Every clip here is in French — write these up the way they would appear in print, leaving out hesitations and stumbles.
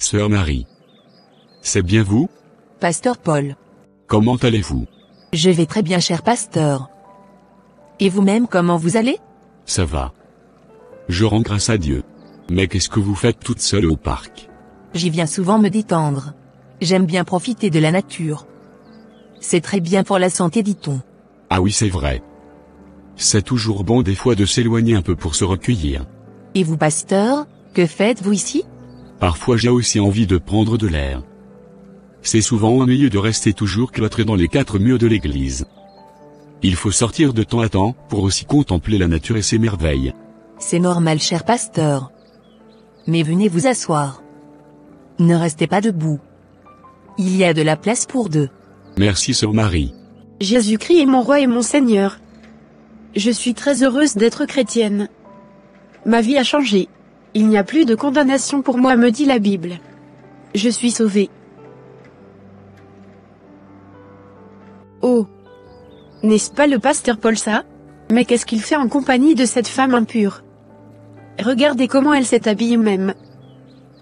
Sœur Marie. C'est bien vous? Pasteur Paul. Comment allez-vous? Je vais très bien, cher pasteur. Et vous-même, comment vous allez? Ça va. Je rends grâce à Dieu. Mais qu'est-ce que vous faites toute seule au parc? J'y viens souvent me détendre. J'aime bien profiter de la nature. C'est très bien pour la santé, dit-on. Ah oui, c'est vrai. C'est toujours bon des fois de s'éloigner un peu pour se recueillir. Et vous, pasteur, que faites-vous ici? Parfois j'ai aussi envie de prendre de l'air. C'est souvent ennuyeux de rester toujours cloîtré dans les quatre murs de l'église. Il faut sortir de temps à temps pour aussi contempler la nature et ses merveilles. C'est normal, cher pasteur. Mais venez vous asseoir. Ne restez pas debout. Il y a de la place pour deux. Merci, sœur Marie. Jésus-Christ est mon roi et mon Seigneur. Je suis très heureuse d'être chrétienne. Ma vie a changé. Il n'y a plus de condamnation pour moi, me dit la Bible. Je suis sauvée. Oh! N'est-ce pas le pasteur Paul ça? Mais qu'est-ce qu'il fait en compagnie de cette femme impure? Regardez comment elle s'est habillée même.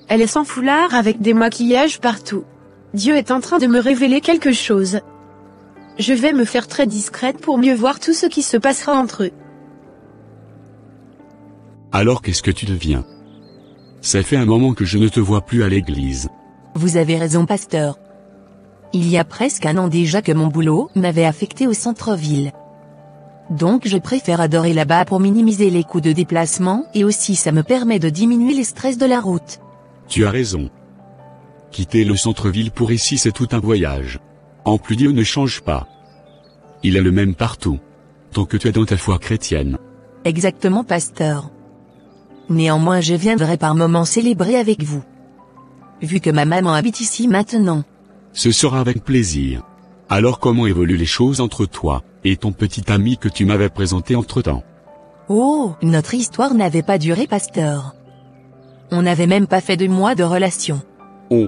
Elle est sans foulard avec des maquillages partout. Dieu est en train de me révéler quelque chose. Je vais me faire très discrète pour mieux voir tout ce qui se passera entre eux. Alors qu'est-ce que tu deviens? Ça fait un moment que je ne te vois plus à l'église. Vous avez raison, pasteur. Il y a presque un an déjà que mon boulot m'avait affecté au centre-ville. Donc je préfère adorer là-bas pour minimiser les coûts de déplacement et aussi ça me permet de diminuer les stress de la route. Tu as raison. Quitter le centre-ville pour ici, c'est tout un voyage. En plus, Dieu ne change pas. Il est le même partout. Tant que tu es dans ta foi chrétienne. Exactement, pasteur. Néanmoins, je viendrai par moments célébrer avec vous. Vu que ma maman habite ici maintenant. Ce sera avec plaisir. Alors comment évoluent les choses entre toi et ton petit ami que tu m'avais présenté entre-temps? Oh, notre histoire n'avait pas duré, pasteur. On n'avait même pas fait 2 mois de relation. Oh.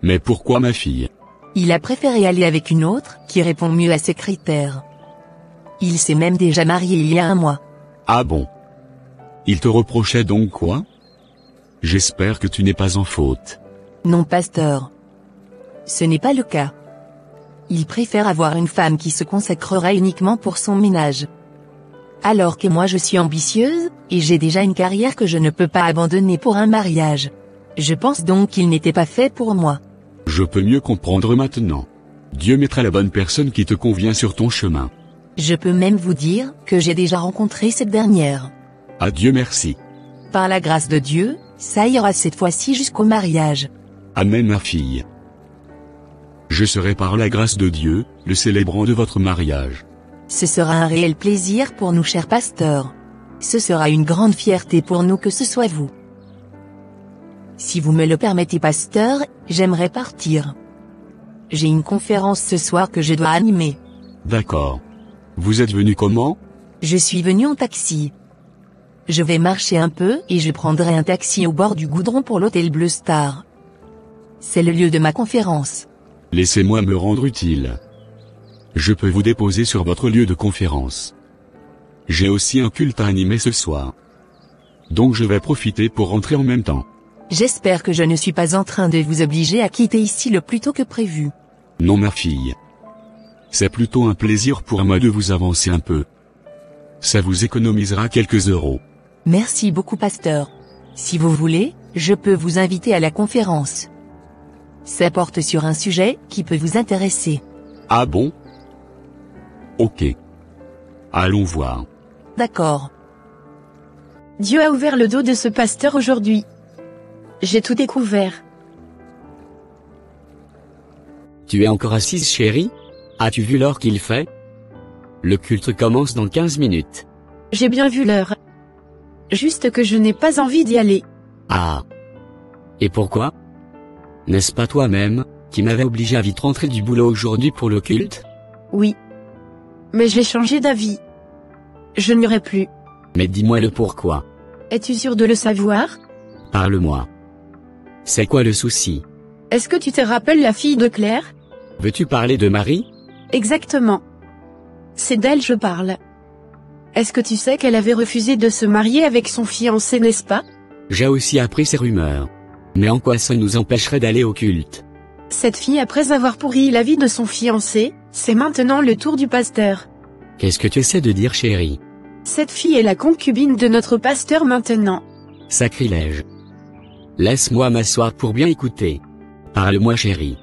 Mais pourquoi, ma fille? Il a préféré aller avec une autre, qui répond mieux à ses critères. Il s'est même déjà marié il y a 1 mois. Ah bon? Il te reprochait donc quoi? J'espère que tu n'es pas en faute. Non, pasteur. Ce n'est pas le cas. Il préfère avoir une femme qui se consacrera uniquement pour son ménage. Alors que moi je suis ambitieuse, et j'ai déjà une carrière que je ne peux pas abandonner pour un mariage. Je pense donc qu'il n'était pas fait pour moi. Je peux mieux comprendre maintenant. Dieu mettra la bonne personne qui te convient sur ton chemin. Je peux même vous dire que j'ai déjà rencontré cette dernière. À Dieu merci. Par la grâce de Dieu, ça ira cette fois-ci jusqu'au mariage. Amen, ma fille. Je serai par la grâce de Dieu, le célébrant de votre mariage. Ce sera un réel plaisir pour nous, chers pasteurs. Ce sera une grande fierté pour nous que ce soit vous. Si vous me le permettez, pasteur, j'aimerais partir. J'ai une conférence ce soir que je dois animer. D'accord. Vous êtes venu comment? Je suis venu en taxi. Je vais marcher un peu et je prendrai un taxi au bord du goudron pour l'hôtel Bleu Star. C'est le lieu de ma conférence. Laissez-moi me rendre utile. Je peux vous déposer sur votre lieu de conférence. J'ai aussi un culte à animer ce soir. Donc je vais profiter pour rentrer en même temps. J'espère que je ne suis pas en train de vous obliger à quitter ici le plus tôt que prévu. Non, ma fille. C'est plutôt un plaisir pour moi de vous avancer un peu. Ça vous économisera quelques euros. Merci beaucoup, pasteur. Si vous voulez, je peux vous inviter à la conférence. Ça porte sur un sujet qui peut vous intéresser. Ah bon? Ok. Allons voir. D'accord. Dieu a ouvert le dos de ce pasteur aujourd'hui. J'ai tout découvert. Tu es encore assise, chérie? As-tu vu l'heure qu'il fait? Le culte commence dans 15 minutes. J'ai bien vu l'heure. Juste que je n'ai pas envie d'y aller. Ah. Et pourquoi? N'est-ce pas toi-même, qui m'avais obligé à vite rentrer du boulot aujourd'hui pour le culte? Oui. Mais j'ai changé d'avis. Je n'irai plus. Mais dis-moi le pourquoi. Es-tu sûr de le savoir? Parle-moi. C'est quoi le souci? Est-ce que tu te rappelles la fille de Claire? Veux-tu parler de Marie? Exactement. C'est d'elle je parle. Est-ce que tu sais qu'elle avait refusé de se marier avec son fiancé, n'est-ce pas? J'ai aussi appris ces rumeurs. Mais en quoi ça nous empêcherait d'aller au culte? Cette fille, après avoir pourri la vie de son fiancé, c'est maintenant le tour du pasteur. Qu'est-ce que tu essaies de dire, chérie? Cette fille est la concubine de notre pasteur maintenant. Sacrilège. Laisse-moi m'asseoir pour bien écouter. Parle-moi, chérie.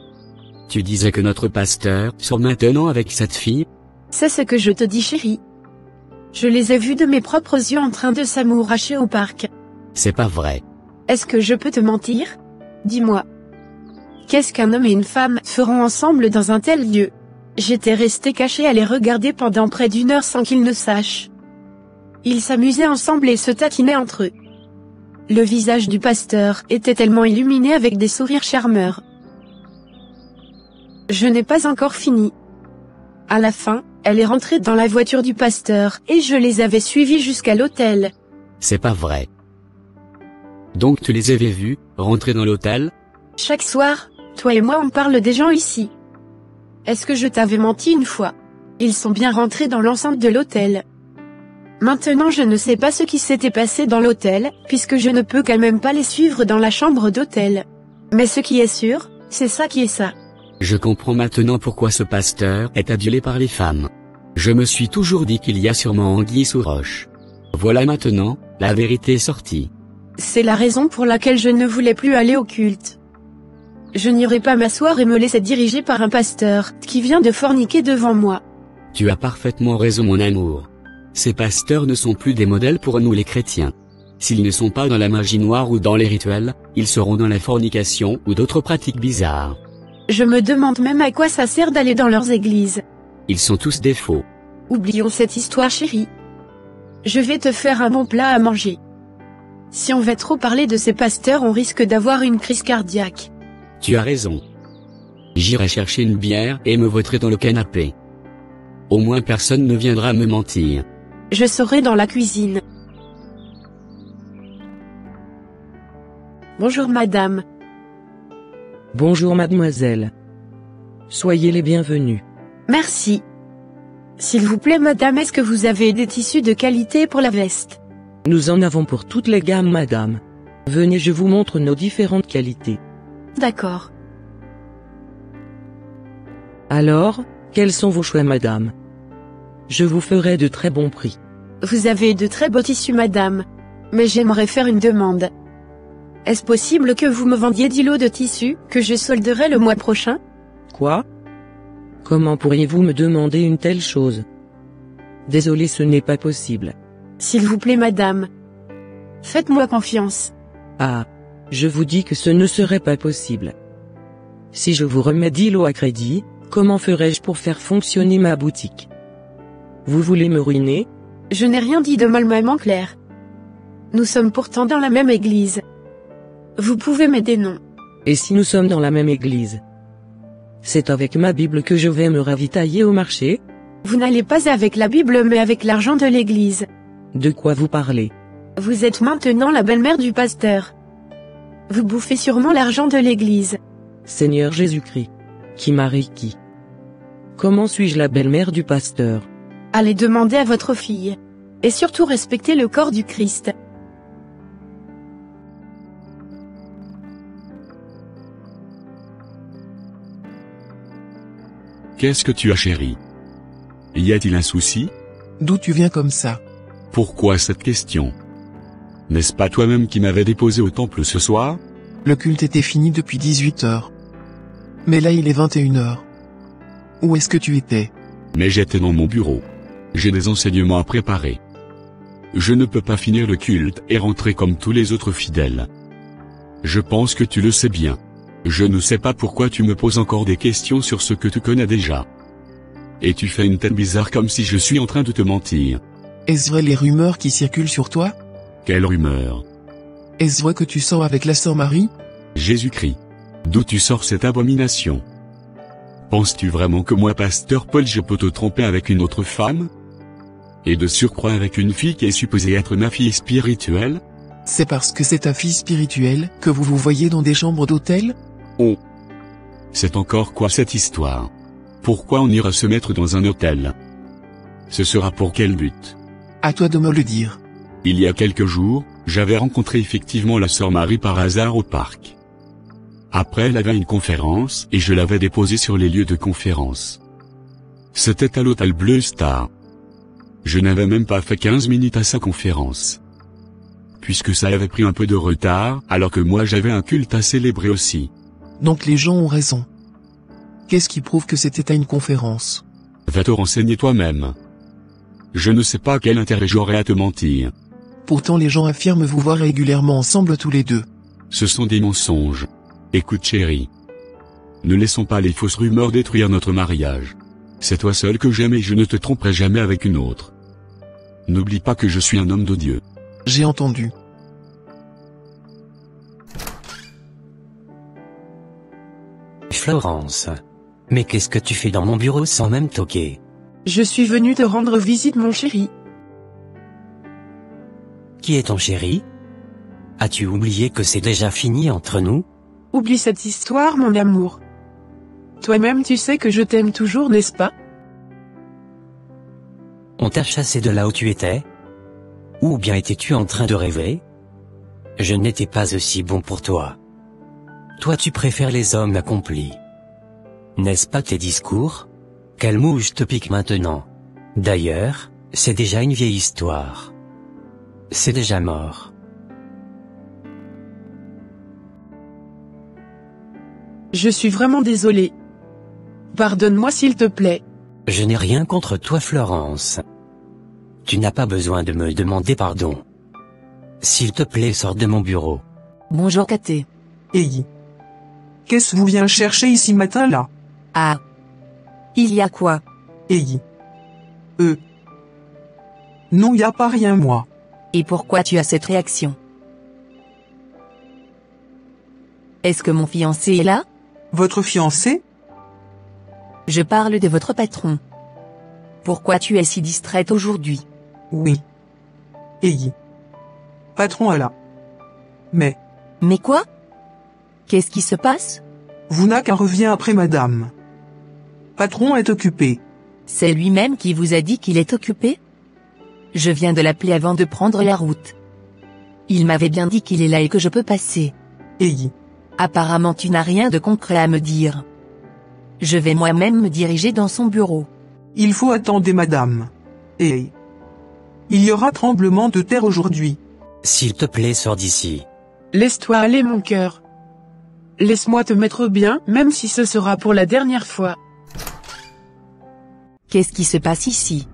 Tu disais que notre pasteur sort maintenant avec cette fille? C'est ce que je te dis, chérie. Je les ai vus de mes propres yeux en train de s'amouracher au parc. C'est pas vrai. Est-ce que je peux te mentir? Dis-moi. Qu'est-ce qu'un homme et une femme feront ensemble dans un tel lieu? J'étais restée cachée à les regarder pendant près d'1 heure sans qu'ils ne sachent. Ils s'amusaient ensemble et se taquinaient entre eux. Le visage du pasteur était tellement illuminé avec des sourires charmeurs. Je n'ai pas encore fini. À la fin, elle est rentrée dans la voiture du pasteur et je les avais suivis jusqu'à l'hôtel. C'est pas vrai. Donc tu les avais vus, rentrer dans l'hôtel? Chaque soir, toi et moi on parle des gens ici. Est-ce que je t'avais menti une fois? Ils sont bien rentrés dans l'enceinte de l'hôtel. Maintenant je ne sais pas ce qui s'était passé dans l'hôtel, puisque je ne peux quand même pas les suivre dans la chambre d'hôtel. Mais ce qui est sûr, c'est ça qui est ça. Je comprends maintenant pourquoi ce pasteur est adulé par les femmes. Je me suis toujours dit qu'il y a sûrement anguille sous roche. Voilà maintenant, la vérité est sortie. C'est la raison pour laquelle je ne voulais plus aller au culte. Je n'irai pas m'asseoir et me laisser diriger par un pasteur qui vient de forniquer devant moi. Tu as parfaitement raison, mon amour. Ces pasteurs ne sont plus des modèles pour nous les chrétiens. S'ils ne sont pas dans la magie noire ou dans les rituels, ils seront dans la fornication ou d'autres pratiques bizarres. Je me demande même à quoi ça sert d'aller dans leurs églises. Ils sont tous des faux. Oublions cette histoire, chérie. Je vais te faire un bon plat à manger. Si on va trop parler de ces pasteurs, on risque d'avoir une crise cardiaque. Tu as raison. J'irai chercher une bière et me vautrer dans le canapé. Au moins personne ne viendra me mentir. Je serai dans la cuisine. Bonjour madame. Bonjour mademoiselle. Soyez les bienvenus. Merci. S'il vous plaît madame, est-ce que vous avez des tissus de qualité pour la veste? Nous en avons pour toutes les gammes madame. Venez, je vous montre nos différentes qualités. D'accord. Alors, quels sont vos choix madame? Je vous ferai de très bons prix. Vous avez de très beaux tissus madame. Mais j'aimerais faire une demande. Est-ce possible que vous me vendiez 10 lots de tissus, que je solderai le mois prochain? Quoi? Comment pourriez-vous me demander une telle chose? Désolé, ce n'est pas possible. S'il vous plaît madame. Faites-moi confiance. Ah. Je vous dis que ce ne serait pas possible. Si je vous remets 10 lots à crédit, comment ferais-je pour faire fonctionner ma boutique? Vous voulez me ruiner? Je n'ai rien dit de mal, maman Claire. Nous sommes pourtant dans la même église. Vous pouvez m'aider, non? Et si nous sommes dans la même église? C'est avec ma Bible que je vais me ravitailler au marché? Vous n'allez pas avec la Bible mais avec l'argent de l'église. De quoi vous parlez? Vous êtes maintenant la belle-mère du pasteur. Vous bouffez sûrement l'argent de l'église. Seigneur Jésus-Christ. Qui marie qui? Comment suis-je la belle-mère du pasteur? Allez demander à votre fille. Et surtout respectez le corps du Christ. Qu'est-ce que tu as, chérie? Y a-t-il un souci? D'où tu viens comme ça? Pourquoi cette question? N'est-ce pas toi-même qui m'avais déposé au temple ce soir? Le culte était fini depuis 18 heures. Mais là il est 21 heures. Où est-ce que tu étais? Mais j'étais dans mon bureau. J'ai des enseignements à préparer. Je ne peux pas finir le culte et rentrer comme tous les autres fidèles. Je pense que tu le sais bien. Je ne sais pas pourquoi tu me poses encore des questions sur ce que tu connais déjà. Et tu fais une tête bizarre comme si je suis en train de te mentir. Est-ce vrai les rumeurs qui circulent sur toi? Quelle rumeur? Est-ce vrai que tu sors avec la sœur Marie? Jésus-Christ. D'où tu sors cette abomination? Penses-tu vraiment que moi, pasteur Paul, je peux te tromper avec une autre femme? Et de surcroît avec une fille qui est supposée être ma fille spirituelle? C'est parce que c'est ta fille spirituelle que vous vous voyez dans des chambres d'hôtel? Oh! C'est encore quoi cette histoire? Pourquoi on ira se mettre dans un hôtel? Ce sera pour quel but? À toi de me le dire. Il y a quelques jours, j'avais rencontré effectivement la sœur Marie par hasard au parc. Après elle avait une conférence et je l'avais déposée sur les lieux de conférence. C'était à l'hôtel Bleu Star. Je n'avais même pas fait 15 minutes à sa conférence. Puisque ça avait pris un peu de retard, alors que moi j'avais un culte à célébrer aussi. Donc les gens ont raison. Qu'est-ce qui prouve que c'était à une conférence? Va te renseigner toi-même. Je ne sais pas quel intérêt j'aurais à te mentir. Pourtant les gens affirment vous voir régulièrement ensemble tous les deux. Ce sont des mensonges. Écoute chérie. Ne laissons pas les fausses rumeurs détruire notre mariage. C'est toi seul que j'aime et je ne te tromperai jamais avec une autre. N'oublie pas que je suis un homme de Dieu. J'ai entendu. Florence. Mais qu'est-ce que tu fais dans mon bureau sans même toquer? Je suis venue te rendre visite, mon chéri. Qui est ton chéri? As-tu oublié que c'est déjà fini entre nous? Oublie cette histoire, mon amour. Toi-même tu sais que je t'aime toujours, n'est-ce pas? On t'a chassé de là où tu étais? Ou bien étais-tu en train de rêver? Je n'étais pas aussi bon pour toi. Toi tu préfères les hommes accomplis. N'est-ce pas tes discours? Quelle mouche te pique maintenant? D'ailleurs, c'est déjà une vieille histoire. C'est déjà mort. Je suis vraiment désolée. Pardonne-moi s'il te plaît. Je n'ai rien contre toi, Florence. Tu n'as pas besoin de me demander pardon. S'il te plaît, sors de mon bureau. Bonjour Katé. Hey. Qu'est-ce que vous vient chercher ici matin là? Ah. Il y a quoi? Hey. Non, y a pas rien moi. Et pourquoi tu as cette réaction? Est-ce que mon fiancé est là? Votre fiancé? Je parle de votre patron. Pourquoi tu es si distraite aujourd'hui? Oui. Hey. Patron est là. Mais, Mais quoi? Qu'est-ce qui se passe? vous n'a qu'un revient après madame. Patron est occupé. C'est lui-même qui vous a dit qu'il est occupé? Je viens de l'appeler avant de prendre la route. Il m'avait bien dit qu'il est là et que je peux passer. Hey. Apparemment tu n'as rien de concret à me dire. Je vais moi-même me diriger dans son bureau. Il faut attendre madame. Hey. Il y aura tremblement de terre aujourd'hui. S'il te plaît, sors d'ici. Laisse-toi aller, mon cœur. Laisse-moi te mettre bien, même si ce sera pour la dernière fois. Qu'est-ce qui se passe ici?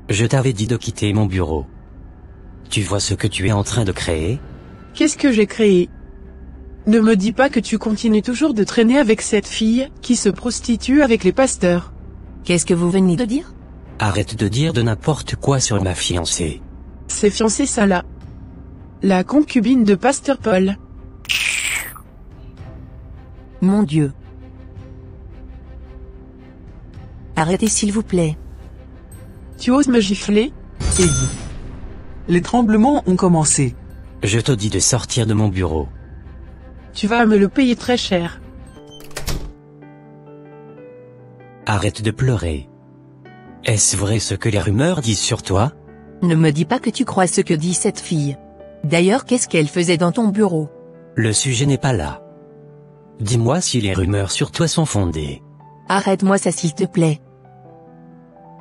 Je t'avais dit de quitter mon bureau. Tu vois ce que tu es en train de créer? Qu'est-ce que j'ai créé? Ne me dis pas que tu continues toujours de traîner avec cette fille, qui se prostitue avec les pasteurs. Qu'est-ce que vous venez de dire? Arrête de dire de n'importe quoi sur ma fiancée. C'est fiancé ça là. La concubine de Pasteur Paul. Mon Dieu. Arrêtez s'il vous plaît. Tu oses me gifler? Hey. Les tremblements ont commencé. Je te dis de sortir de mon bureau. Tu vas me le payer très cher. Arrête de pleurer. Est-ce vrai ce que les rumeurs disent sur toi? Ne me dis pas que tu crois ce que dit cette fille. D'ailleurs, qu'est-ce qu'elle faisait dans ton bureau? Le sujet n'est pas là. Dis-moi si les rumeurs sur toi sont fondées. Arrête-moi ça s'il te plaît.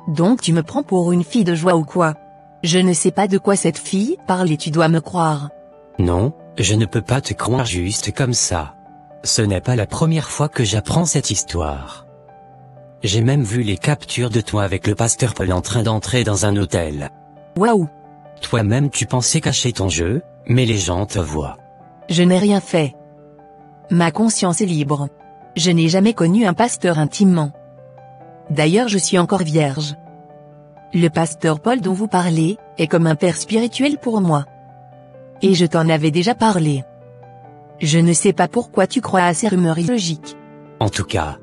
Donc tu me prends pour une fille de joie ou quoi? Je ne sais pas de quoi cette fille parle et tu dois me croire. Non, je ne peux pas te croire juste comme ça. Ce n'est pas la première fois que j'apprends cette histoire. J'ai même vu les captures de toi avec le pasteur Paul en train d'entrer dans un hôtel. Waouh! Toi-même tu pensais cacher ton jeu, mais les gens te voient. Je n'ai rien fait. Ma conscience est libre. Je n'ai jamais connu un pasteur intimement. D'ailleurs je suis encore vierge. Le pasteur Paul dont vous parlez, est comme un père spirituel pour moi. Et je t'en avais déjà parlé. Je ne sais pas pourquoi tu crois à ces rumeurs illogiques. En tout cas,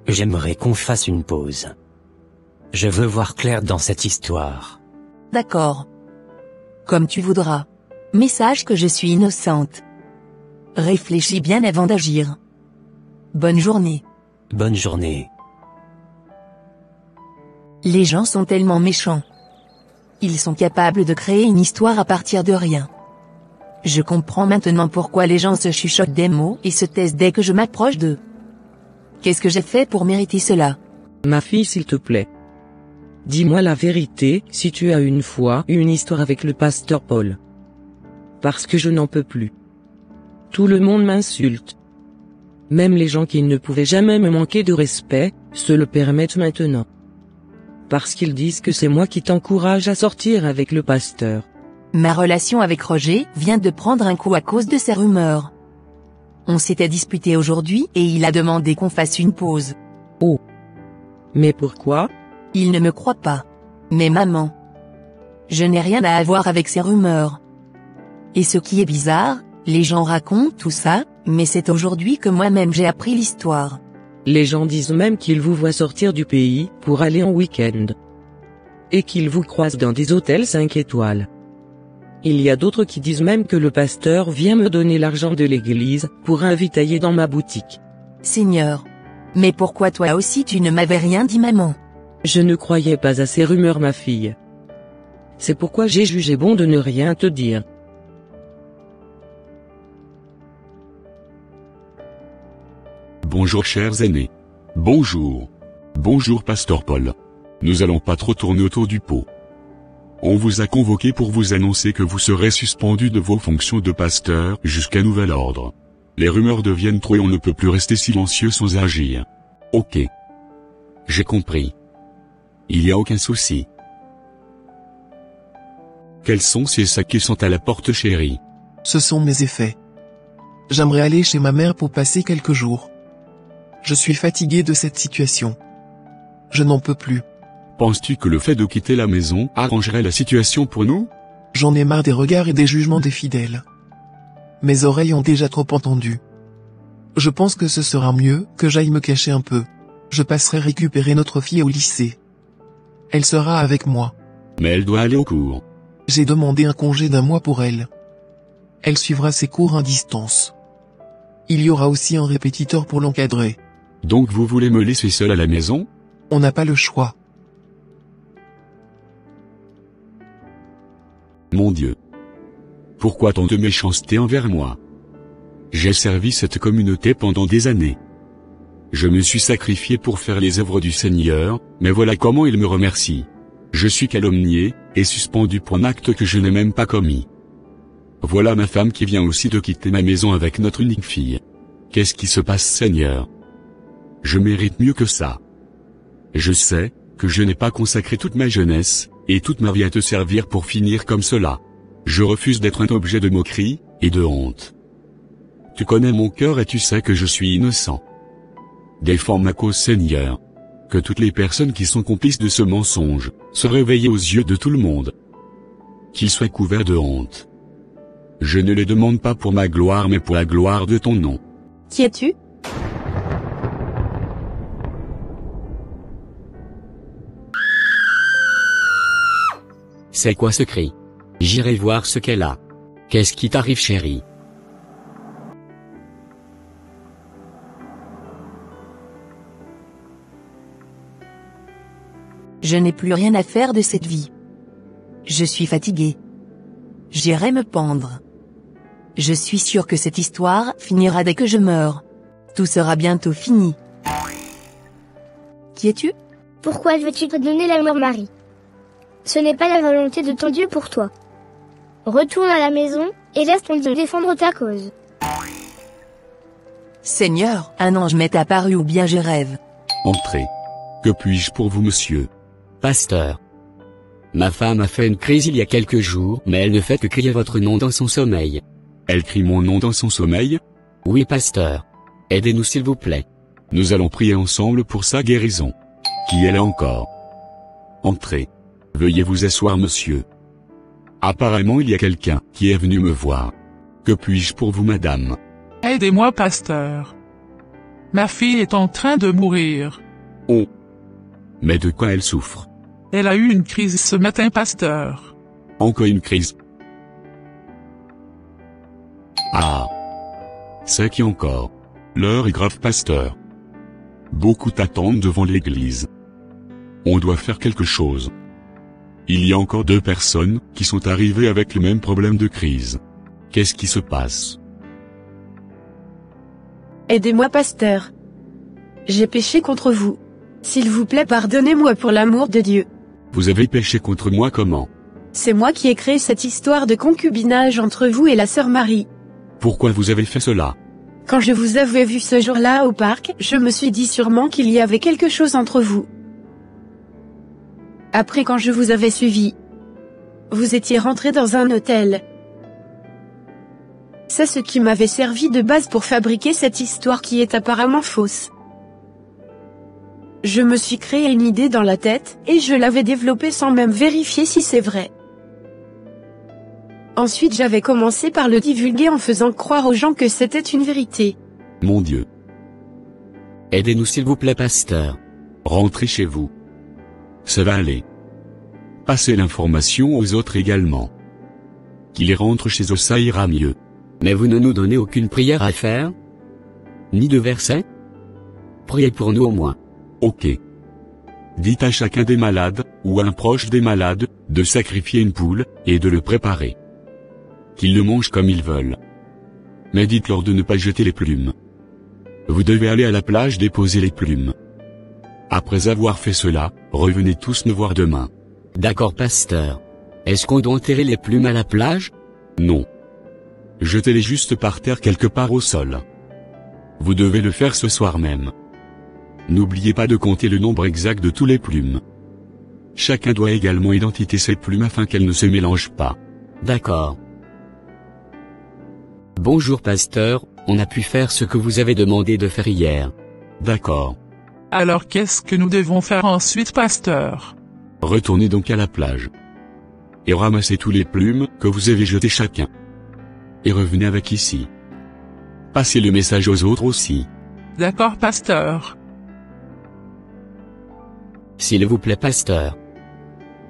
j'aimerais qu'on fasse une pause. Je veux voir clair dans cette histoire. D'accord. Comme tu voudras. Mais sache que je suis innocente. Réfléchis bien avant d'agir. Bonne journée. Bonne journée. Les gens sont tellement méchants. Ils sont capables de créer une histoire à partir de rien. Je comprends maintenant pourquoi les gens se chuchotent des mots et se taisent dès que je m'approche d'eux. Qu'est-ce que j'ai fait pour mériter cela? Ma fille, s'il te plaît. Dis-moi la vérité, si tu as une fois eu une histoire avec le pasteur Paul. Parce que je n'en peux plus. Tout le monde m'insulte. Même les gens qui ne pouvaient jamais me manquer de respect, se le permettent maintenant. Parce qu'ils disent que c'est moi qui t'encourage à sortir avec le pasteur. Ma relation avec Roger vient de prendre un coup à cause de ces rumeurs. On s'était disputé aujourd'hui et il a demandé qu'on fasse une pause. Oh. Mais pourquoi? Il ne me croit pas. Mais maman. Je n'ai rien à voir avec ces rumeurs. Et ce qui est bizarre, les gens racontent tout ça, mais c'est aujourd'hui que moi-même j'ai appris l'histoire. Les gens disent même qu'ils vous voient sortir du pays pour aller en week-end. Et qu'ils vous croisent dans des hôtels 5 étoiles. Il y a d'autres qui disent même que le pasteur vient me donner l'argent de l'église pour inviter dans ma boutique. Seigneur. Mais pourquoi toi aussi tu ne m'avais rien dit, maman? Je ne croyais pas à ces rumeurs, ma fille. C'est pourquoi j'ai jugé bon de ne rien te dire. Bonjour chers aînés. Bonjour. Bonjour pasteur Paul. Nous allons pas trop tourner autour du pot. On vous a convoqué pour vous annoncer que vous serez suspendu de vos fonctions de pasteur jusqu'à nouvel ordre. Les rumeurs deviennent trop et on ne peut plus rester silencieux sans agir. Ok. J'ai compris. Il n'y a aucun souci. Quels sont ces sacs qui sont à la porte, chérie? Ce sont mes effets. J'aimerais aller chez ma mère pour passer quelques jours. Je suis fatigué de cette situation. Je n'en peux plus. Penses-tu que le fait de quitter la maison arrangerait la situation pour nous? J'en ai marre des regards et des jugements des fidèles. Mes oreilles ont déjà trop entendu. Je pense que ce sera mieux que j'aille me cacher un peu. Je passerai récupérer notre fille au lycée. Elle sera avec moi. Mais elle doit aller au cours. J'ai demandé un congé d'1 mois pour elle. Elle suivra ses cours à distance. Il y aura aussi un répétiteur pour l'encadrer. Donc vous voulez me laisser seul à la maison? On n'a pas le choix. Mon Dieu. Pourquoi tant de méchanceté envers moi? J'ai servi cette communauté pendant des années. Je me suis sacrifié pour faire les œuvres du Seigneur, mais voilà comment il me remercie. Je suis calomnié, et suspendu pour un acte que je n'ai même pas commis. Voilà ma femme qui vient aussi de quitter ma maison avec notre unique fille. Qu'est-ce qui se passe, Seigneur? Je mérite mieux que ça. Je sais que je n'ai pas consacré toute ma jeunesse et toute ma vie à te servir pour finir comme cela. Je refuse d'être un objet de moquerie et de honte. Tu connais mon cœur et tu sais que je suis innocent. Défends ma cause, Seigneur. Que toutes les personnes qui sont complices de ce mensonge se réveillent aux yeux de tout le monde. Qu'ils soient couverts de honte. Je ne les demande pas pour ma gloire mais pour la gloire de ton nom. Qui es-tu? C'est quoi ce cri? J'irai voir ce qu'elle a. Qu'est-ce qui t'arrive, chérie? Je n'ai plus rien à faire de cette vie. Je suis fatigué. J'irai me pendre. Je suis sûr que cette histoire finira dès que je meurs. Tout sera bientôt fini. Qui es-tu? Pourquoi veux-tu te donner la mort, Marie? Ce n'est pas la volonté de ton Dieu pour toi. Retourne à la maison, et laisse ton Dieu défendre ta cause. Seigneur, un ange m'est apparu ou bien je rêve. Entrez. Que puis-je pour vous, monsieur? Pasteur. Ma femme a fait une crise il y a quelques jours, mais elle ne fait que crier votre nom dans son sommeil. Elle crie mon nom dans son sommeil? Oui, pasteur. Aidez-nous s'il vous plaît. Nous allons prier ensemble pour sa guérison. Qui est là encore? Entrez. Veuillez vous asseoir, monsieur. Apparemment il y a quelqu'un qui est venu me voir. Que puis-je pour vous, madame? Aidez-moi, pasteur. Ma fille est en train de mourir. Oh. Mais de quoi elle souffre? Elle a eu une crise ce matin, pasteur. Encore une crise? Ah. C'est qui encore? L'heure est grave, pasteur. Beaucoup t'attendent devant l'église. On doit faire quelque chose. Il y a encore 2 personnes qui sont arrivées avec le même problème de crise. Qu'est-ce qui se passe? Aidez-moi, pasteur. J'ai péché contre vous. S'il vous plaît, pardonnez-moi pour l'amour de Dieu. Vous avez péché contre moi comment? C'est moi qui ai créé cette histoire de concubinage entre vous et la sœur Marie. Pourquoi vous avez fait cela? Quand je vous avais vu ce jour-là au parc, je me suis dit sûrement qu'il y avait quelque chose entre vous. Après, quand je vous avais suivi, vous étiez rentré dans un hôtel. C'est ce qui m'avait servi de base pour fabriquer cette histoire qui est apparemment fausse. Je me suis créé une idée dans la tête, et je l'avais développée sans même vérifier si c'est vrai. Ensuite, j'avais commencé par le divulguer en faisant croire aux gens que c'était une vérité. Mon Dieu. Aidez-nous s'il vous plaît, pasteur. Rentrez chez vous. Ça va aller. Passez l'information aux autres également. Qu'ils rentrent chez eux, ça ira mieux. Mais vous ne nous donnez aucune prière à faire? Ni de verset? Priez pour nous au moins. Ok. Dites à chacun des malades, ou à un proche des malades, de sacrifier une poule, et de le préparer. Qu'ils le mangent comme ils veulent. Mais dites-leur de ne pas jeter les plumes. Vous devez aller à la plage déposer les plumes. Après avoir fait cela, revenez tous me voir demain. D'accord, pasteur. Est-ce qu'on doit enterrer les plumes à la plage? Non. Jetez-les juste par terre quelque part au sol. Vous devez le faire ce soir même. N'oubliez pas de compter le nombre exact de tous les plumes. Chacun doit également identifier ses plumes afin qu'elles ne se mélangent pas. D'accord. Bonjour pasteur, on a pu faire ce que vous avez demandé de faire hier. D'accord. Alors qu'est-ce que nous devons faire ensuite, pasteur? Retournez donc à la plage. Et ramassez tous les plumes que vous avez jetées chacun. Et revenez avec ici. Passez le message aux autres aussi. D'accord, pasteur. S'il vous plaît, pasteur.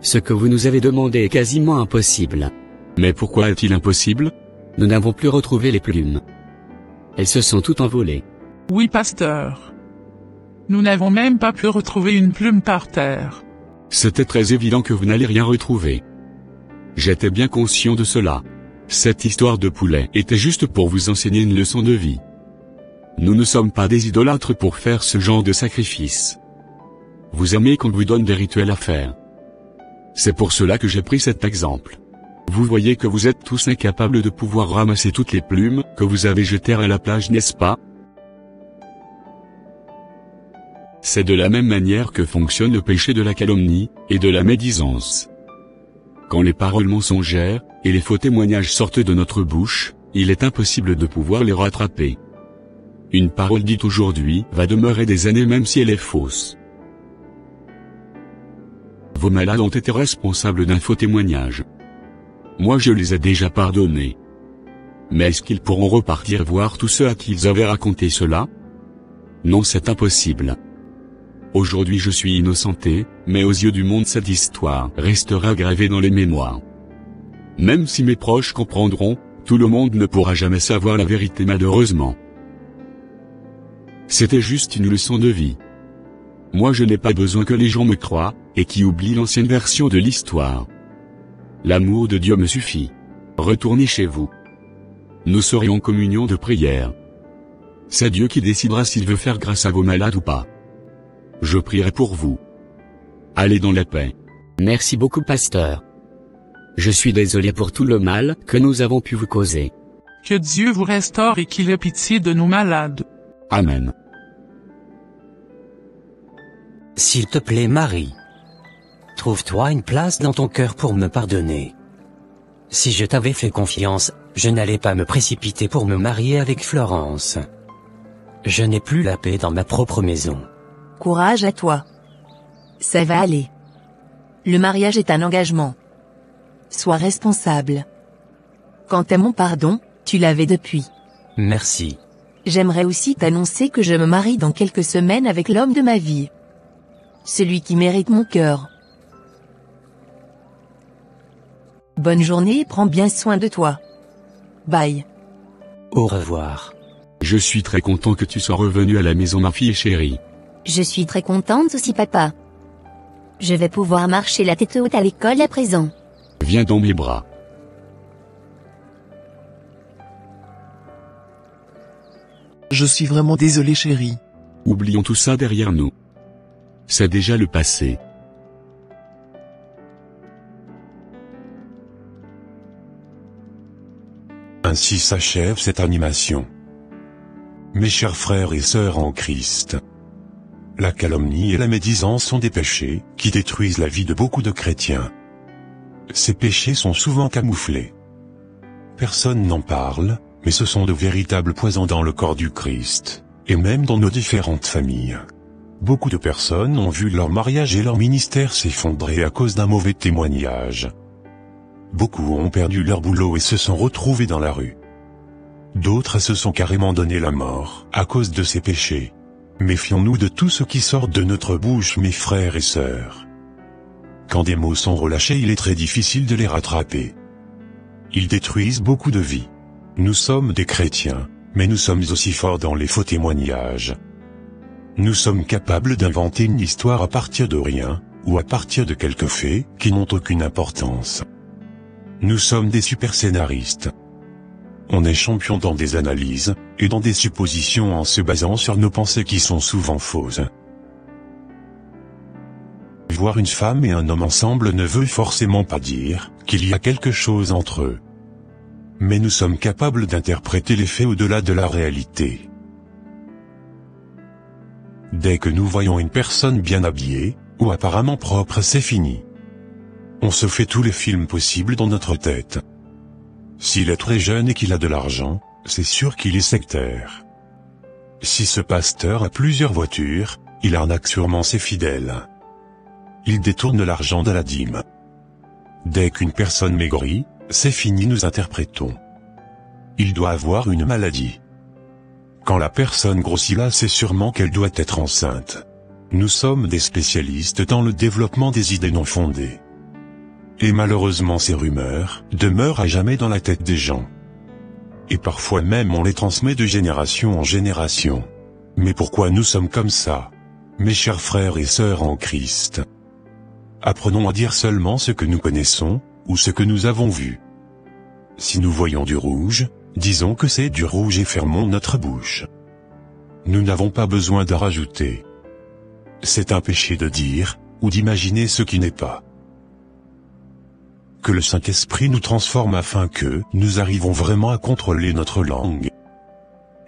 Ce que vous nous avez demandé est quasiment impossible. Mais pourquoi est-il impossible? Nous n'avons plus retrouvé les plumes. Elles se sont toutes envolées. Oui, pasteur. Nous n'avons même pas pu retrouver une plume par terre. C'était très évident que vous n'allez rien retrouver. J'étais bien conscient de cela. Cette histoire de poulet était juste pour vous enseigner une leçon de vie. Nous ne sommes pas des idolâtres pour faire ce genre de sacrifice. Vous aimez qu'on vous donne des rituels à faire. C'est pour cela que j'ai pris cet exemple. Vous voyez que vous êtes tous incapables de pouvoir ramasser toutes les plumes que vous avez jetées à la plage, n'est-ce pas? C'est de la même manière que fonctionne le péché de la calomnie et de la médisance. Quand les paroles mensongères et les faux témoignages sortent de notre bouche, il est impossible de pouvoir les rattraper. Une parole dite aujourd'hui va demeurer des années même si elle est fausse. Vos malades ont été responsables d'un faux témoignage. Moi je les ai déjà pardonnés. Mais est-ce qu'ils pourront repartir voir tous ceux à qui ils avaient raconté cela? Non, c'est impossible. Aujourd'hui je suis innocenté, mais aux yeux du monde cette histoire restera gravée dans les mémoires. Même si mes proches comprendront, tout le monde ne pourra jamais savoir la vérité malheureusement. C'était juste une leçon de vie. Moi je n'ai pas besoin que les gens me croient, et qui oublient l'ancienne version de l'histoire. L'amour de Dieu me suffit. Retournez chez vous. Nous serons en communion de prière. C'est Dieu qui décidera s'il veut faire grâce à vos malades ou pas. Je prierai pour vous. Allez dans la paix. Merci beaucoup, pasteur. Je suis désolé pour tout le mal que nous avons pu vous causer. Que Dieu vous restaure et qu'il ait pitié de nos malades. Amen. S'il te plaît, Marie. Trouve-toi une place dans ton cœur pour me pardonner. Si je t'avais fait confiance, je n'allais pas me précipiter pour me marier avec Florence. Je n'ai plus la paix dans ma propre maison. Courage à toi. Ça va aller. Le mariage est un engagement. Sois responsable. Quant à mon pardon, tu l'avais depuis. Merci. J'aimerais aussi t'annoncer que je me marie dans quelques semaines avec l'homme de ma vie. Celui qui mérite mon cœur. Bonne journée et prends bien soin de toi. Bye. Au revoir. Je suis très content que tu sois revenu à la maison, ma fille chérie. Je suis très contente aussi, papa. Je vais pouvoir marcher la tête haute à l'école à présent. Viens dans mes bras. Je suis vraiment désolé chérie. Oublions tout ça derrière nous. C'est déjà le passé. Ainsi s'achève cette animation. Mes chers frères et sœurs en Christ, la calomnie et la médisance sont des péchés qui détruisent la vie de beaucoup de chrétiens. Ces péchés sont souvent camouflés. Personne n'en parle, mais ce sont de véritables poisons dans le corps du Christ, et même dans nos différentes familles. Beaucoup de personnes ont vu leur mariage et leur ministère s'effondrer à cause d'un mauvais témoignage. Beaucoup ont perdu leur boulot et se sont retrouvés dans la rue. D'autres se sont carrément donné la mort à cause de ces péchés. Méfions-nous de tout ce qui sort de notre bouche, mes frères et sœurs. Quand des mots sont relâchés, il est très difficile de les rattraper. Ils détruisent beaucoup de vies. Nous sommes des chrétiens, mais nous sommes aussi forts dans les faux témoignages. Nous sommes capables d'inventer une histoire à partir de rien, ou à partir de quelques faits qui n'ont aucune importance. Nous sommes des super scénaristes. On est champion dans des analyses, et dans des suppositions en se basant sur nos pensées qui sont souvent fausses. Voir une femme et un homme ensemble ne veut forcément pas dire qu'il y a quelque chose entre eux. Mais nous sommes capables d'interpréter les faits au-delà de la réalité. Dès que nous voyons une personne bien habillée, ou apparemment propre, c'est fini. On se fait tous les films possibles dans notre tête. S'il est très jeune et qu'il a de l'argent, c'est sûr qu'il est sectaire. Si ce pasteur a plusieurs voitures, il arnaque sûrement ses fidèles. Il détourne l'argent de la dîme. Dès qu'une personne maigrit, c'est fini, nous interprétons. Il doit avoir une maladie. Quand la personne grossit là, c'est sûrement qu'elle doit être enceinte. Nous sommes des spécialistes dans le développement des idées non fondées. Et malheureusement ces rumeurs demeurent à jamais dans la tête des gens. Et parfois même on les transmet de génération en génération. Mais pourquoi nous sommes comme ça, mes chers frères et sœurs en Christ? Apprenons à dire seulement ce que nous connaissons, ou ce que nous avons vu. Si nous voyons du rouge, disons que c'est du rouge et fermons notre bouche. Nous n'avons pas besoin de rajouter. C'est un péché de dire, ou d'imaginer ce qui n'est pas. Que le Saint-Esprit nous transforme afin que nous arrivons vraiment à contrôler notre langue.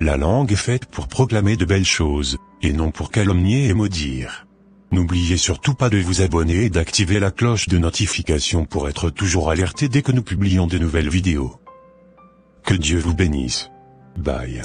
La langue est faite pour proclamer de belles choses, et non pour calomnier et maudire. N'oubliez surtout pas de vous abonner et d'activer la cloche de notification pour être toujours alerté dès que nous publions de nouvelles vidéos. Que Dieu vous bénisse. Bye.